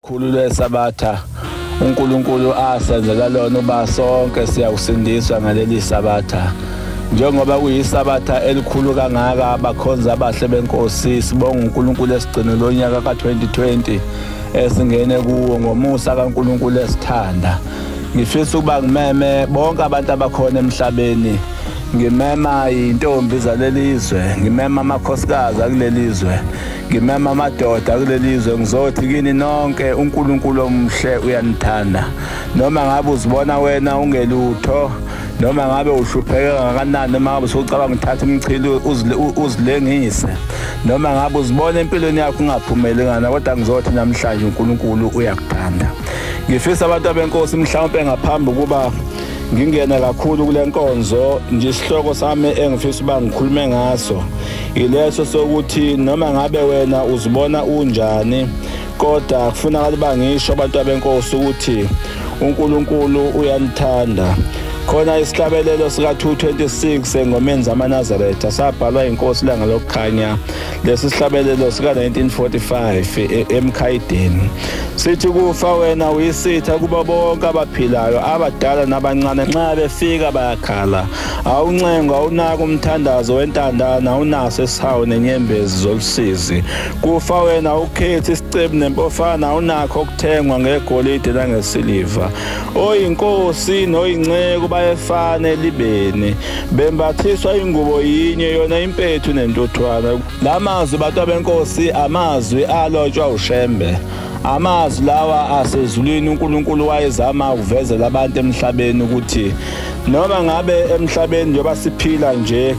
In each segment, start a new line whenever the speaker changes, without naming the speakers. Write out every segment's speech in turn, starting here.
Khulu lesabatha uNkulunkulu asenzela lona uba sonke siyawusindiswa ngaleli sabatha. Njengoba kuyisabatha elikhulu kangaka abakhonza abahle benkosi sibonga uNkulunkulu esigcino lonyaka ka2020 esingene kuwo ngomusa kaNkulunkulu esithanda. Ngifisa ukuba ngimeme bonke abantu abakhona emhlabeni. Ngimema intombi zalelizwe, ngimema amakhosikazi akulelizwe, ngimema amadoda akulelizwe. Ngizothi kini nonke uNkulunkulu omhle uyanithanda. Noma ngabe uzibona wena ungelutho, noma ngabe uhlupheke kangakanani, noma ngabe usucabanga ukuthatha umchili uzilengise, noma ngabe uzibona empilweni yakho ungaphumelelanga, kodwa ngizothi namhlanje uNkulunkulu uyakuthanda. Ngifisa abantu benkosi mhlawumbe ngaphambi kuba ngingena kakhulu kule nkonzo nje isihloko sami engifisa uba ngikhulume ngaso ileso sokuthi noma ngabe wena uzibona unjani, kodwa kufunakala uba ngisho abantu benkosi ukuthi uNkulunkulu uyanithanda. Khona isihlabelelo sika 226 engomeni zamaNazaretha sabhalwa inkosi langa lokukhanya. Lesi sihlabelelo sika 1945 eMkhayideni. Sithi kufa wena uyisitha kuba bonke abaphilayo abadala nabancane nxa befika bayakhala. Awuncengo awunaka umthandazo wentandana awunaso esihawu nenyembezi zolusizi. Kufa wena ukhethi isicebu nempofana awunakho okuthengwa ngegolide nangesiliva. Oyinkosi noyinceke bayefana elibeni bembathiswa ingubo yinye yona impethu nentuthwana. Lamazwi bantu benkosi amazwi alotshwa uShembe. Amazwi lawa asezulwini uNkulunkulu wayezama ukuvezela abantu emhlabeni ukuthi noma ngabe emhlabeni njengoba siphila nje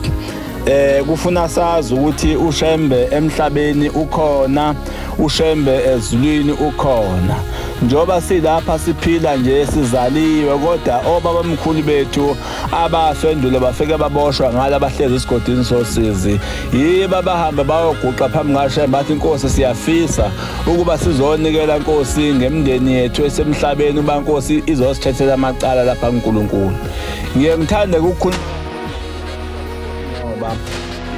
kufuna sazi ukuthi uShembe emhlabeni ukhona, uShembe ezulwini ukhona. Njoba silapha siphila nje sizaliwe, kodwa obabamkhulu bethu abasendule bafike baboshwa ngala abahlezi esigodini sosizi. Yiba bahamba bayoguqa phambi kaShembe bathi inkosi siyafisa ukuba sizonikela inkosi ngemndeni yethu esemhlabeni uba inkosi izosithethela amacala lapha kuNkulunkulu. Ngiyengithanda ukukhuluma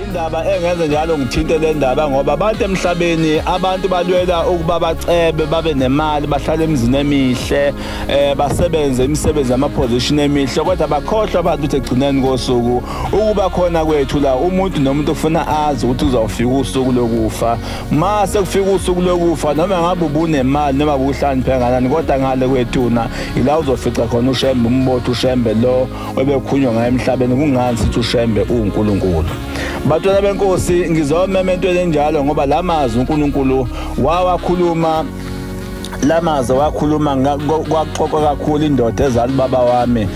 indaba engenza njalo ngithinte le ndaba ngoba abantu emhlabeni abantu balwela ukuba bacebe babe nemali bahlale emizini emihle basebenze imisebenzi yamaposition emihle, kodwa bakhohlwa abantu ukuthi egcineni kosuku ukuba khona kwethu la umuntu nomuntu ufuna azi ukuthi uzawufika usuku lokufa. Mase kufika usuku lokufa noma ngabe ubunemali noma ubuhlaniphe kangakanani, kodwa ngale kwethuna ila uzofica khona uShembe umbotho uShembe lo obekhunywa ngaye emhlabeni. Kungani sithi uShembe uNkulunkulu. Batwana benkosi ngizomema into enjalo ngoba lamazwi uNkulunkulu wawakhuluma, lamazwi wakhuluma kwaxoxa kakhulu indoda ezali baba wami.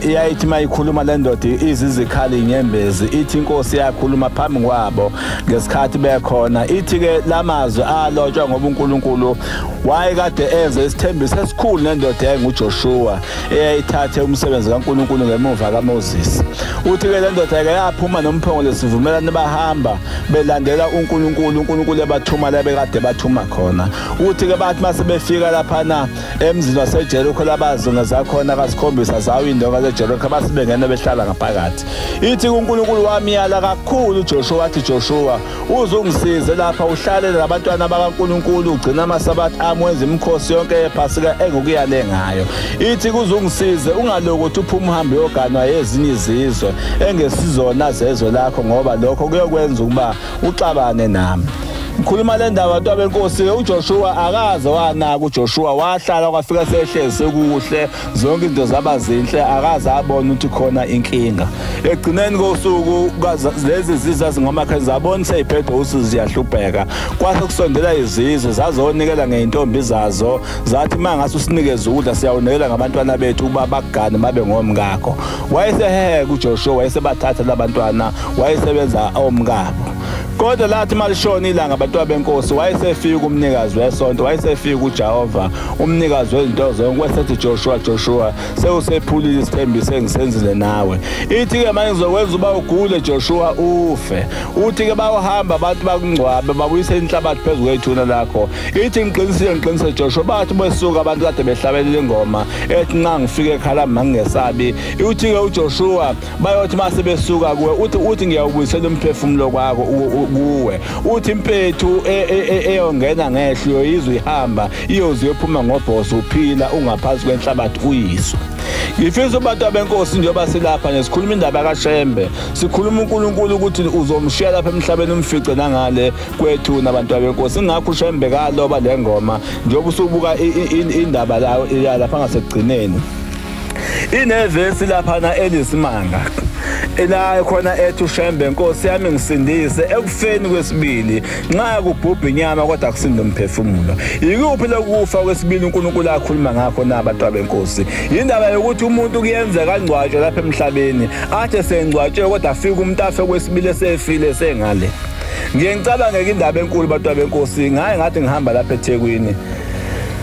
Iyayithi mayikhuluma le ndoda izizikhali inyembezi, ithi inkosi yakhuluma phambi kwabo ngesikhathi bekhona. Ithi ke lamazwi alotshwa ngoba uNkulunkulu wayekade enze isithembiso esikhulu nendoda enguJoshua eyayithathe umsebenzi kaNkulunkulu ngemuva kaMoses. Uthi ke le ndoda ke yaphuma nomphongo lesivumelano bahamba belandela uNkulunkulu, uNkulunkulu ebathuma la bekade bathuma khona. Uthi ke bathi mase befika lapha na emzini waseJerikho labazunga zakhona kasikhombisa zawindoka zeJerikho basibengene behlala ngaphakathi. Ithi uNkulunkulu wamiyala kakhulu uJoshua, wathi Joshua uzungisize lapha uhlale labantwana bakaNkulunkulu ugcina amasabatha amwenza imikhosi yonke yePhasika engokuyale ngayo. Ithi kuzungisize ungalokuthi uphume uhambe yoganwa yezinye izizwe engesizona zezwe lakho ngoba lokho kuyokwenza ukuba uxabane nami. Ngikhuluma le ndaba bantu benkosi uJoshua akaze wanaka. uJoshua wahlala kwafika sehlezi kuhle zonke into zabazinhle akaze abona ukuthi khona inkinga. Egcineni kosuku lezi zizwe zingomakhe zabona seyiphethe usizi ziyahlupheka. Kwase kusondela izizwe zazonikela ngeintombi zazo zathi mangase usinikeze ukudla siyawunikela ngabantwana bethu ukuba bakugane babe ngomkakho. Wayesehehe uJoshua wayesebathatha labantwana wayesebenza omkabo. Kodwa lathi malishona ilanga abantu benkosi wayesefika umnikazi wesonto, wayesefika uJehova umnikazi wezinto zonke wesethi Joshua sewusephulile isithembiso engisenzile nawe. Ithi ke manje ngizokwenza uba ugule Joshua ufe. Uthi ke bawuhamba abantu bakungcwabe babuyise inhlabathi phezulu kwethuna lakho. Ithi ngiqinisile Joshua bathi besuka abantu kade behlabelela ingoma ethi nqa ngifike eKhala mangingesabi. Uthi ke uJoshua bayothi mase besuka kuwe uthi ngiyawubuyisela umphefumulo kwakho kuwe uthi impethu eyongena ngehlo izwe ihamba iyoze iyophuma ngobhosi uphila ungaphansi kwenhlabathi uyiswa. Ngifisa abantu abenkosi njengoba silapha nje sikhuluma indaba kaShembe, sikhuluma uNkulunkulu ukuthi uzomshiya lapha emhlabeni umfice nangale kwethu nabantu abenkosi. Ingakho uShembe kaloba le ngoma njengoba usubuka indaba la lapha ngasekugcineni. Inevesi lapha elisimanga ela khona ethi uShembe Nkosi yami ngisindise ekufeni kwesibili nxa kubhubha inyama kodwa kusinde umphefumulo. Yikuphi lokufa kwesibili uNkulunkulu akhuluma ngakho nabantu abenkosi? Indaba yokuthi umuntu kuyenzeka angcwatshwe lapha emhlabeni athi sengcwatshwe kodwa afike umuntu afe kwesibili esefile sengale. Ngiyengicabanga indaba enkulu bantu abenkosi ngathi ngihamba lapha eThekwini.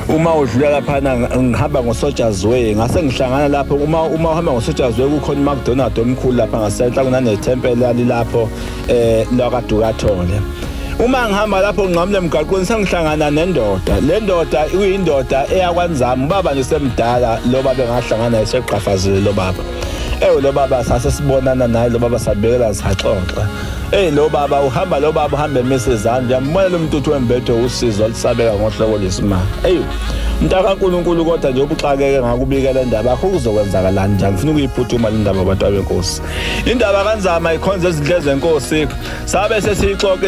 Uma udlula lapha ngihamba ngoSoldiers Way ngase ngihlangana lapho uma uhamba ngoSoldiers Way kukhona uMcDonald omkhulu lapha ngasenhla kunanethempeli alilapho lakaDukathole. Uma ngihamba lapho nginqamule emgaqweni sengihlangana nendoda. Le ndoda uyindoda eyakwanzama ubaba nje semdala lo baba ngahlangana eseqhafazile lo baba. Lo baba sasesibonana naye lo baba sabekela sihaxoxa. Lo baba uhamba emesezana ngiyambona lo muntu wembetho usizo lisabeka ngohloko lesimanga. Mntaka kaNkulunkulu kodwa nje ubuxakeke ngakubikela indaba yakho kuzokwenzakalani njani ngifuna ukuyiphuthuma le ndaba abantu abenkosi. Indaba kanzama ikhonza ezindle zenkosi sabe sesixoxe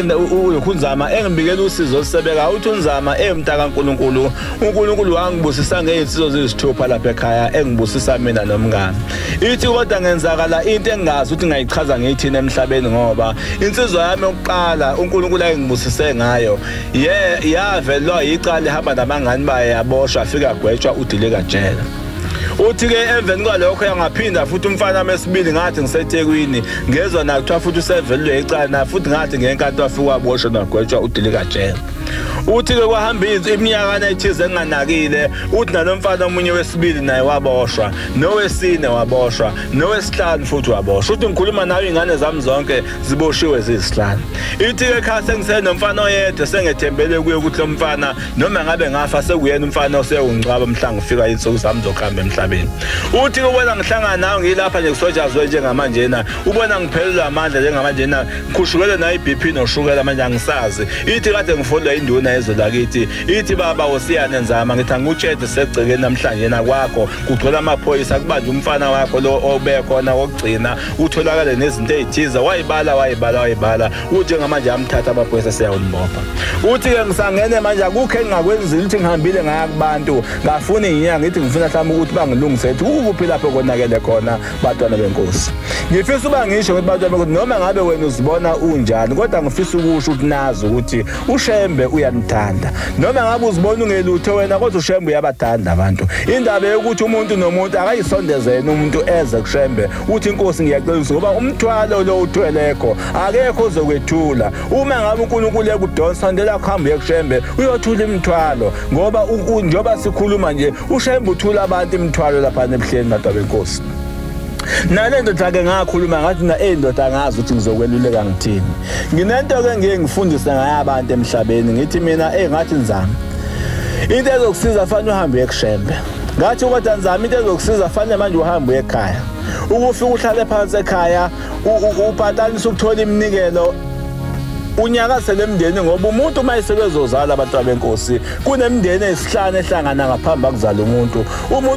ukhunzama engibikela usizo lisebeka uthi unzama mntaka kaNkulunkulu uNkulunkulu wangibusisa ngeinsizwa zezithupha lapha ekhaya engibusisa mina nomngane. Ithi kodwa ngenzakala into engazi ukuthi ngayichaza ngithini emhlabeni ngoba insizwa yami yokuqala uNkulunkulu ayengibusise ngayo yavelwa icala ihamba nabangani baye yaboshwa afika agwetshwa udileka jela. Uthi ke emveni kwalokho yangaphinda futhi umfana mesibili ngathi ngiseThekwini ngezwe nakuthiwa futhi usevelwe icala na futhi ngathi ngenkantolo afika waboshwa nagwetshwa udileka jela. Uthi ke kwahamba iminyaka ethize enganakile uthi nalomfana omunye wesibili naye waboshwa nowesine waboshwa nowesihlanu futhi waboshwa. Uthi ngikhuluma nawe ingane zami zonke ziboshiwe zisihlanu. Ithi ke khase ngisenomfana oyedwa sengethembele kuye ukuthi lo mfana noma ngabe ngafa sekuyena umfana osewungcwaba mhlanga ufika insuku zami zokuhamba emhlabeni. Uthi ke wena ngihlangana nawe ngilapha nje kuSoldiers Way njengamanje na ubona ngiphelelwa amandla njengamanje na ngikhushukele na iBP noshukela manje angisazi. Ithi kade ngifundwa induna ezwe lakithi ithi baba usiyane nzama ngithi angutshede segcekeni namhlanje nakwakho kugcwele amaphoyisa kubanje umfana wakho lo obekhona wokugcina utholakala nezinto ezithize wayibala uthi ngamanje amthatha amaphoyisa siyawombopha. Uthi ke ngisangene manje akukho engingakwenzile ukuthi ngihambile ngaya kubantu ngafuna inyanga ngithi ngifuna mhlawumbe ukuthi bangilungisele ukuphi lapho konakele khona bantwana benkosi. Ngifisa uba ngisho ukuthi bantwana benkosi noma ngabe wena uzibona unjani kodwa ngifisa ukusho ukuthi nazi ukuthi uShembe uyanithanda noma ngabe uzibona ungelutho wena kodwa uShembe uyabathanda abantu. Indaba yokuthi umuntu nomuntu akayisondezene umuntu eze kuShembe uthi inkosi ngiyaxolisa ngoba umthwalo lo uthwelekho akekho ozokwethula. Uma ngabe uNkulunkulu ekudonsondela kuhamba kuShembe uyothula imithwalo ngoba njoba sikhuluma nje uShembe uthula abantu imithwalo lapha ebuhleni bantu benkosi. Nale ndoda ke ngakhuluma ngathi na ndoda ngazi ukuthi ngizokweluleka ngithini. Nginento ke ngeke ngifundise ngaye abantu emhlabeni ngithi mina ngathi nzama. Into ezokusiza fanele uhambe kuShembe. Ngathi kodwa nzama into ezokusiza fanele manje uhambe ekhaya. Ukufika uhlale phansi ekhaya ubhatalisa ukuthola iminikelo unyakazele emndeni ngoba umuntu mayisekezozala abantu abenkosi kunemndeni esihlanu ehlangana ngaphambi kuzala umuntu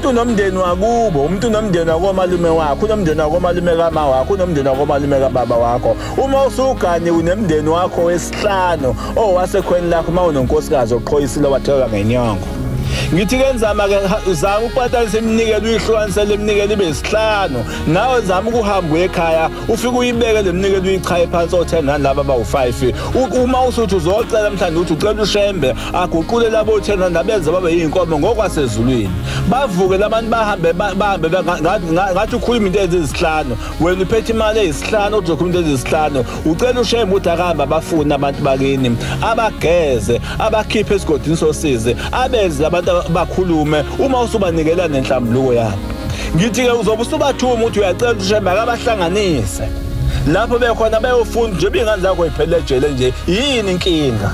unomndeni wakubo umuntu unomndeni wakomalume wakho unomndeni wakomalume kama wakho unomndeni wakomalume kababa wakho. Uma usuganye unemndeni wakho wesihlanu owasekhweni lakho uma unonkosikazi oqhoyisile watheka ngenyongo. Ngithi ke nzama ke uzama ukubhatalisa iminikelo uyihlukanisele iminikelo ibe isihlanu nawe zama ukuhamba ekhaya ufike uyibeke le minikelo uyichaye phansi o10 nalabo abawu5 uma usuthi uzocela mhlawumbe uthi ucela uShembe aguqule labo o10 nabenza babe yinkomo ngokwasezulwini bavuke labantu bahambe ngathi ukhuluma into ezisihlanu wena uphethe imali ezisihlanu uzokhuluma into ezisihlanu ucela uShembe uthi akahamba bafuna abantu bakini abageze abakhiphe esigodini sosize abenze abantu bakhulume uma usubanikela nenhlambuluko yabo. Ngithi ke uzobe usubathuma uthi uyacela uShembe akabahlanganise lapho bekhona bayofunda nje ingane zakho iphele ejele nje yini inkinga.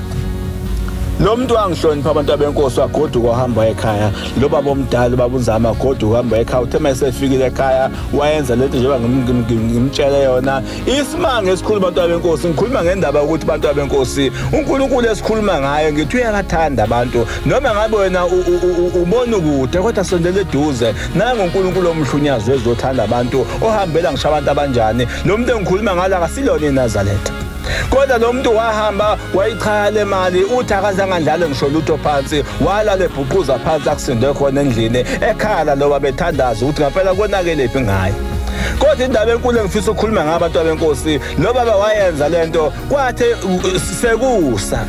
lo muntu wangihlonipha abantu abenkosi wagoduka wahamba ekhaya lo baba omdala babunzama wagoduka wahamba ekhaya uthe mayesefikile ekhaya wayenza lento njengoba ngimtshele yona isimanga esikhulu abantu abenkosi ngikhuluma ngendaba ukuthi abantu abenkosi uNkulunkulu esikhuluma ngaye ngithi uyabathanda abantu noma ngabe wena ubona ukude kodwa sondela eduze nangu uNkulunkulu omhlunyazi wezothanda abantu ohambela ngisho abantu abanjani lo muntu engikhuluma ngala kasilona iNazaretha kodwa lo muntu wahamba wayichala imali uthi akazange ndlale ngisho lutho phansi walala ebhuquza phansi akusinde khona endlini ekhala lo babethandaza ukuthi ngempela konakelephi ngaye kodwa indaba enkulu engifisa ukukhuluma ngabantu abenkosi lo baba wayenza lento kwathi sekusa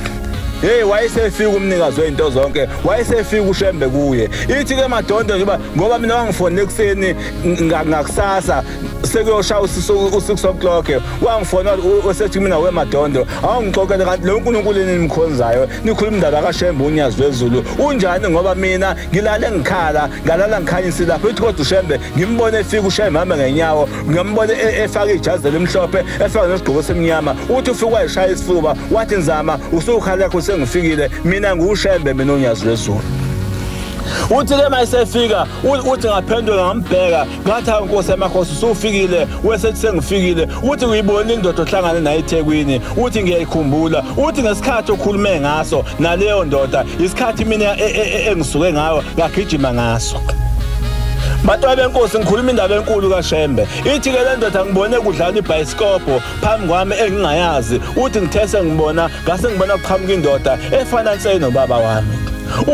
hey wayesefika umnikazi wezinto zonke wayesefika uShembe kuye ithi ke Madondo nje ngoba mina wangifonela ekseni ngakusasa sekuyoshaya u6 o'clock wangifona usethi mina weMadondo awungixoxele kanti lo uNkulunkulu enimkhonzayo nikhuluma indaba kaShembe unyazi wezulu unjani ngoba mina ngilale ngikhala ngalala ngikhanyisa lapho ithi kodwa uShembe ngimbone efika uShembe hamba ngenyawo ngiyambone efaka ijazi elimhlophe efaka nesigqoko semnyama uthi ufika wayishaya isifuba wathi nzama usukhala sengifikile mina nguShembe mina unyazi wezulu uthi ke mayisefika uthi ngaphendula ngambheka ngathi inkosi yamakhosi usufikile wesethi sengifikile uthi uyibona indoda ohlangane nayo eThekwini uthi ngiyayikhumbula uthi ngesikhathi okhulume ngaso naleyo ndoda isikhathi mina engisuke ngayo ngagijima ngaso Bantu abenkosi ngikhuluma indaba enkulu kaShembe ithi ke le ndoda ngibone kudlala ibhayisikopho phambi kwami engingayazi uthi ngithese ngibona ngase ngibona kuqhamuka indoda efana nsene nobaba wami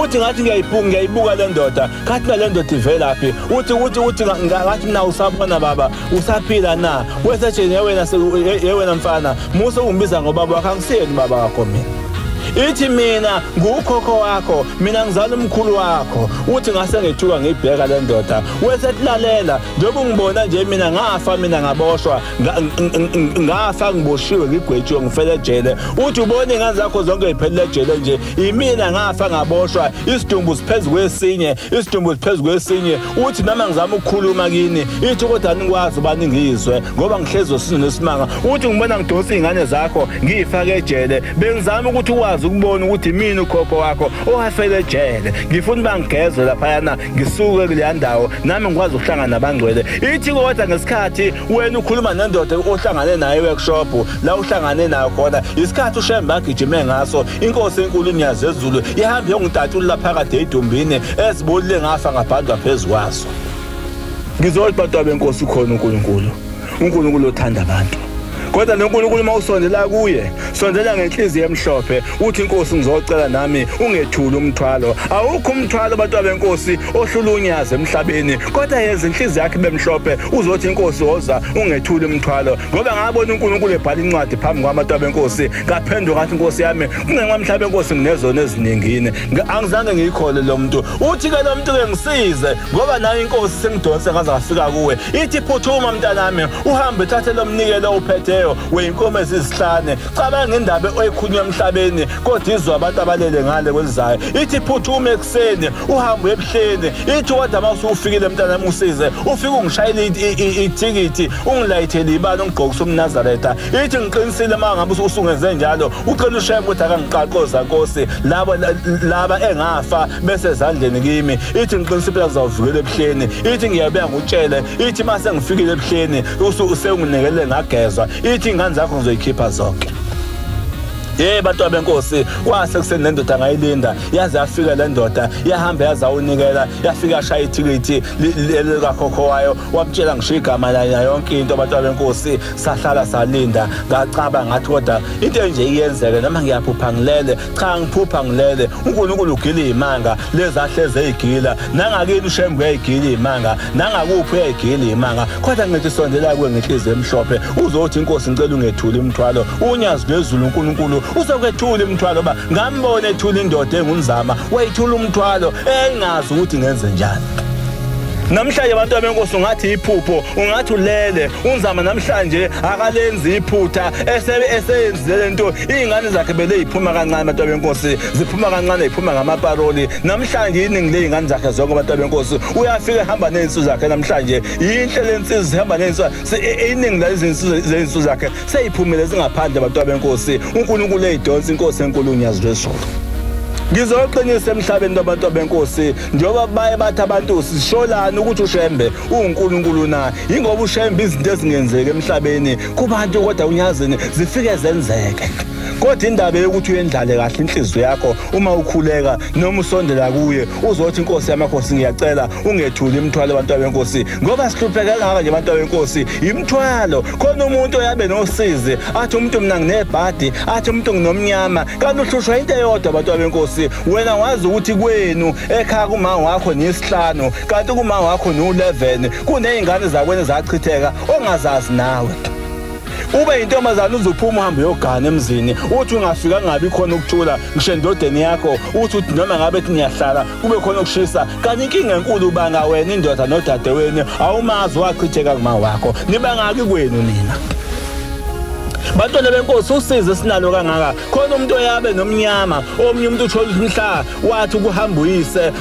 uthi ngathi ngiyayibuka le ndoda kathi na le ndoda ivelaphi uthi ngathi mina usabona baba usaphila na wesethi yewena mfana musa ungimbiza ngobaba wakho angisiyeni baba wakho mina ithi mina ngukhokho wakho mina ngizala umkhulu wakho uthi ngase ngethuka ngibheka le ndoda wesetilalela njengoba ungibona nje mina ngafa mina ngaboshwa ngafa ngiboshiwe ngigwetshiwe ngifele ejele uthi ubone ingane zakho zonke ziphelele ejele nje imina ngafa ngaboshwa isidumbu siphezulu kwesinye uthi noma ngizama ukukhuluma kini ithi kodwa nikwazi ubani ngizwe ngoba ngihlezwe sino nesimanga uthi ngibona ngidonsa izingane zakho ngifake ejele bengizama ukuthi ukwazi ukubona ukuthi mina ukhokho wakho owafele ejele ngifuna bangigeze lapha yana ngisuke kule ndawo nami ngikwazi ukuhlangana nabangcwele ithi kodwa ngesikhathi wena ukhuluma nendoda ohlangane naye workshop la uhlangane nayo khona isikhathi uShembe agijime ngaso inkosi enkulu inyazi ezulu ihamba yongidatshula phakathi edumbini ezibolile ngafa ngabhandwa phezukwaso ngizothi bantu abenkosi ukhona uNkulunkulu othanda abantu kodwa noNkulunkulu mawusondela kuye sondela ngenhliziyo emhlophe uthi inkosi ngizocela nami ungethule umthwalo awukho umthwalo abantu abenkosi ohlulunyaza emhlabeni kodwa yenza inhliziyo yakhe bemhlophe uzothi inkosi woza ungethule umthwalo ngoba ngabona uNkulunkulu ebhala incwadi phambi kwabantu abenkosi ngaphendula ngathi inkosi yami kungenxa mhlaba enkosi nginezono eziningine angizange ngiyikhole lo muntu uthi ke lo muntu ke ngisize ngoba nayo inkosi sengidonse ngaze ngafika kuwe ithi phuthuma mntanami uhambe thathe lo mnikelo uphethe weinkomo ezisihlane cabanga ngendaba oyikhulunywa emhlabeni kodwa izwa abantu abalele ngale kwelizayo ithi phuthume ekseni uhambe ebuhleni ithi kodwa mawusufikile mntanami usize ufike ungishayile itikiti ungilayithele ibani ungigqokisa umNazaretha ithi ngiqinisile mangabe usungenze njalo ucela uShembe ukuthi akangiqaqoza Nkosi laba engafa bese ezandleni kimi ithi ngiqinisile kuzawuvikela ebuhleni ithi ngiyabeka ngutshele ithi mase ngifikile ebuhleni usenginikele ngagezwa ithi ingane zakho ngizoyikhipha zonke bantu abenkosi kwase kuseni lendoda ngayilinda yaze yafika le ndoda yahamba yazawunikela yafika ashaya itikiti likakhokho wayo wamtshela ngisho igama la yonke into abantu abenkosi sahlala salinda ngacaba ngathi kodwa into nje iyenzeke noma ngiyaphupha ngilele cha ngiphupha ngilele uNkulunkulu ugila izimanga lezahleze ezigila nangakini uShembe uyayigila izimanga nangakuphi uyayigila izimanga kodwa ngithi sondela kuwe ngenhliziyo emhlophe uzothi inkosi ngicela ungethule umthwalo unyazi lwezulu uNkulunkulu usokwethula umthwalo ba ngambone ethula indoda engunzama wayithula umthwalo engazi ukuthi ngenze njani namhlanje abantu abenkosi ungathi iphupho ungathi ulele unzama namhlanje akalenzi iphutha eseyenzile lento izingane zakhe bele iphuma kancane abantu abenkosi ziphuma kancane iphuma ngamaparoli namhlanje iningi lezingane zakhe zonke abantu abenkosi uyafika ehamba nezinsuku zakhe namhlanje inhle lensizi zihamba nezinsuku iningi lezinsuku zakhe seyiphumile zingaphandle abantu abenkosi uNkulunkulu eyidonsa inkosi enkulu unyazi lwezulu Ngizoqinisa emhlabeni abantu benkosi njengoba baye bathi abantu sisholana ukuthi uShembe uNkulunkulu na ingoba uShembe izinto ezingenzeke emhlabeni kubantu kodwa unyazini zifike zenzeke. Kodwa indaba yokuthi uyendlale kahle inhliziyo yakho uma ukhuleka noma usondela kuye uzothi inkosi yamakhosi ngiyacela ungethuli imithwalo abantu benkosi ngoba sihlupheka kangaka nje abantu benkosi imithwalo khona umuntu oyabe nosizi athi umuntu mina nginebhadi athi umuntu nginomnyama kanti uhlushwa into eyodwa abantu benkosi wena wazi ukuthi kwenu ekhaya kuma wakho ni5 kanti kuma wakho no11 kunezingane zakwena zachitheka ongazazi nawe. Ube intombazana uzophuma uhambe uyogana emzini uthi ungafika ngabi khona ukuthula ngisho endodeni yakho uthi noma ngabe ethi niyahlala kube khona ukushisa kanti inkinga enkulu ubanga wena indoda nodadewenu awumazi wachitheka kuma wakho nibangaki kwenu nina. Bantwana benkosi usize sinalo kangaka khona umuntu oyabe nomnyama omnye umuntu uthola umhla wathi ukuhamba uyise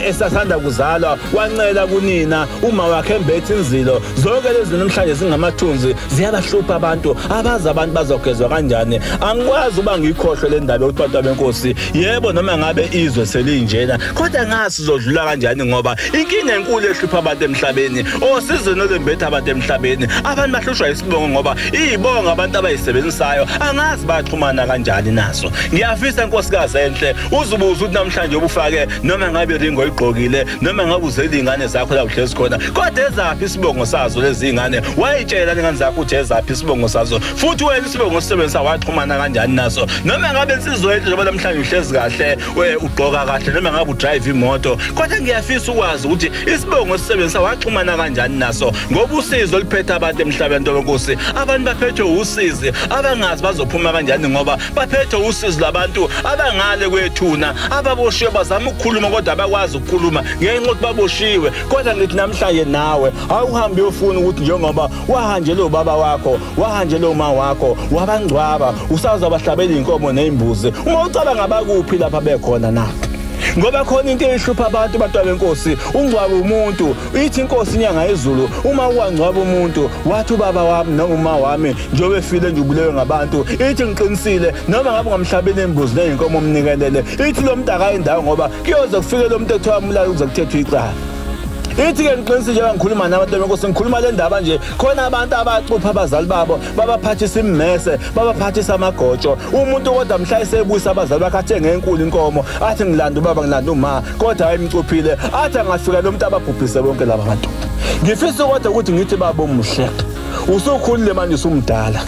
esasanda kuzalwa wancela kunina uma wakhe embethe inzilo zonke lezi namhlanje zingamathunzi ziyabahlupha abantu abazi abantu bazogezwa kanjani. Angikwazi uba ngikhohlwe le ndaba yokuthi bantwana benkosi yebo noma ngabe izwe selinjena kodwa ngasi zodlula kanjani ngoba inkinga enkulu ehlupha abantu emhlabeni osizwe nolembethe abantu emhlabeni abantu bahlushwa isibongo ngoba bonga abantu abayisebenzisayo angazi baxhumana kanjani naso. Ngiyafisa inkosikazi enhle uzubuza ukuthi namhlanje ubufake noma ngabe iringo igqokile noma ngabe uzeli ingane zakho la uhlezi khona kodwa ezaphi isibongo sazo lezi ingane wayitshela ingane zakho ukuthi ezaphi isibongo sazo futhi wena isibongo sisebenzisa waxhumana kanjani naso noma ngabe insizwe enhle njengoba namhlanje uhlezi kahle ugqoka kahle noma ngabe udrive imoto kodwa ngiyafisa ukwazi ukuthi isibongo sisebenzisa waxhumana kanjani naso ngoba usizo liphethe abantu emhlabeni ntobenkosi abantu baphethe usizi abangazi bazophuma kanjani ngoba baphethe usizi labantu abangale kwethuna ababoshiwe bazama ukukhuluma kodwa abakwazi ukukhuluma ngenxa ukuthi baboshiwe. Kodwa ngithi namhlanje nawe awuhambe uyofuna ukuthi njengoba wahanjele ubaba wakho wahanjele uma wakho wabangcwaba usazobahlabela inkomo nezimbuzi uma ucabanga abakuphi lapha bekhona na ngoba khona into ehlupha abantu benkosi ungcwaba umuntu ithi inkosi inyanga yezulu uma uwangcwaba umuntu wathi ubaba wami noma uma wami njobe efile nje ubulewe ngabantu ithi ngiqinisile noma ngabe ngamhlabela imbuzi neyinkomo omnikelele ithi lo muntu akayindawo ngoba kuyoze kufike lo muntu ethiwa umlalo uze kuthethwe icala. Ithi ke ngiqinisile njengoba ngikhuluma nabantu benkosi ngikhuluma le ndaba nje khona abantu abacupha abazali babo babaphathisa immese babaphathisa amagotsho umuntu kodwa mhla esebuyisa abazali bakhe athe ngenkulu inkomo athi ngilanda ubaba ngilanda uma kodwa ayimcuphile athi angafika lo muntu ababhubhise bonke laba bantu. Ngifisa kodwa ukuthi ngithi babo muhle usukhulile manje usumdala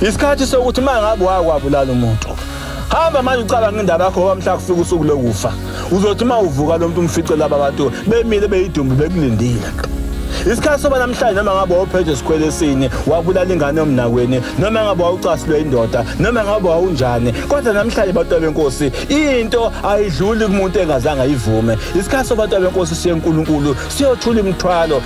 isikhathi sokuthi mangabe wakwabulala umuntu hamba manje ucabanga indaba yakho wamhla kufika usuku lokufa uzothi uma uvuka lo muntu umfice laba bantu bemile beyidumbu bekulindile. Isikhathi soba namhlanje noma ngabe wawuphethe isikhwelesini wabulala ingane yomnakweni noma ngabe wawucasilwe indoda noma ngabe wawunjani kodwa namhlanje abantu benkosi into ayidluli kumuntu engazange ayivume. Isikhathi soba abantu benkosi siye enkulunkulu siyothula imithwalo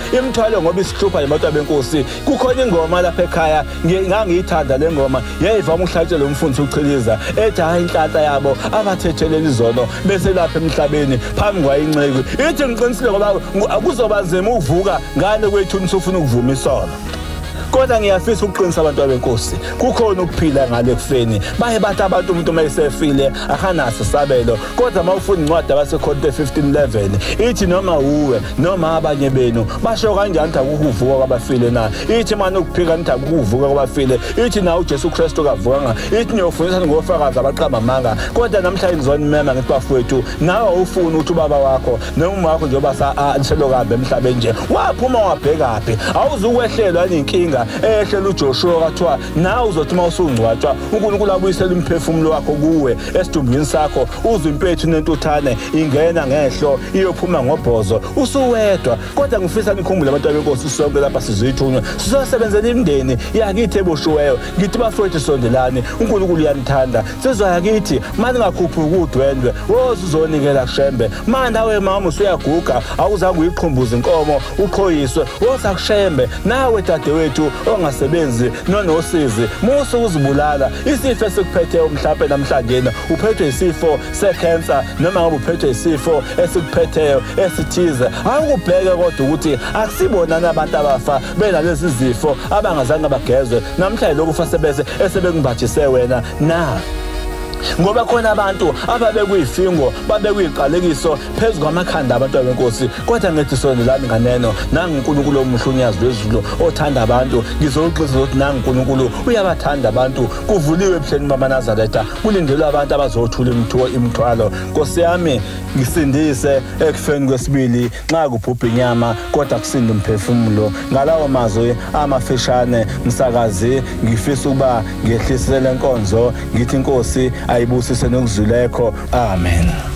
ngoba isihlupha abantu benkosi kukhona ingoma lapha ekhaya ngangiyithanda le ngoma yayivama uhlatshelwa umfundisi uChiliza ethi hayi inhlata yabo abathethelela izono bese lapha emhlabeni phambi kwayinxeku ithi ngiqinisile ngoba kuzoba nzima ukuvuka ngane kwethu nisufuna ukuvuma isono. Kodwa ngiyafisa ukuqinisa abantu benkosi kukhona ukuphila ngale kufeni baye bathi abantu umuntu mayesefile akanaso isabelo kodwa mawufuna incwadi abaseKorinto 15:11 ithi noma uwe noma abanye benu basho kanjani ukuthi akuvuka kwabafile na ithi manje ukuphika nithi akuvuka kwabafile ithi na uJesu Kristu kavukanga ithi niyofundisa ngofakazi abaqamba amanga kodwa namhlanje ngizonimema ngithi bafowethu nawe ufuna ukuthi ubaba wakho noma wakho njengoba salo kambe emhlabeni nje waphuma wabhekaphi awuzukwehlelwa inkinga ehlela uJoshua kathiwa nawe uzothi mawusungcwatshwa uNkulunkulu abuyisela umphefumulo wakho kuwe esidumbini sakho uzwe impethu nentuthane ingena ngehlo iyophuma ngobhozo usuwedwa. Kodwa ngifisa nikhumbule abantu benkosi sonke lapha sizithunywa sizosebenzela imindeni yakithi eboshiweyo ngithi bafowethu sondelani uNkulunkulu uyanithanda sizwa yakithi manje ngakhuphi ukudwendwe wozuzonikela kuShembe manje nawe mama usuyaguga awuzange uyiqhumbuza inkomo uphoyiswe woza kuShembe nawe dadewethu ongasebenzi nonosizi musu uzibulala isifo esikuphethe mhlawumbe namhlanje uphethwe isifo secancer noma ngabe uphethwe isifo esikuphetheyo esithize awukubheke kodwa ukuthi akusibonana abantu abafa benalezi zifo abangazange bagezwe namhlanje lokufa sebese esebengibhathise wena na ngoba khona abantu ababekuyifingo babekuyiqalekiso phezu kwamakhanda abantu benkosi kodwa ngithi sondelani nganeno nangu uNkulunkulu omuhle unyazi lwezulu othanda abantu ngizoxolisa ukuthi nangu uNkulunkulu uyabathanda abantu kuvuliwe ebuhleni bamaNazaretha kulindelwe abantu abazothula imithwalo Nkosi yami ngisindise ekufeni kwesibili nxa kubhubha inyama kodwa kusinde umphefumulo ngalawo mazwi amafishane msakazi ngifisa ukuba ngehlisele lenkonzo ngithi inkosi ayibusise nokuzulekho amen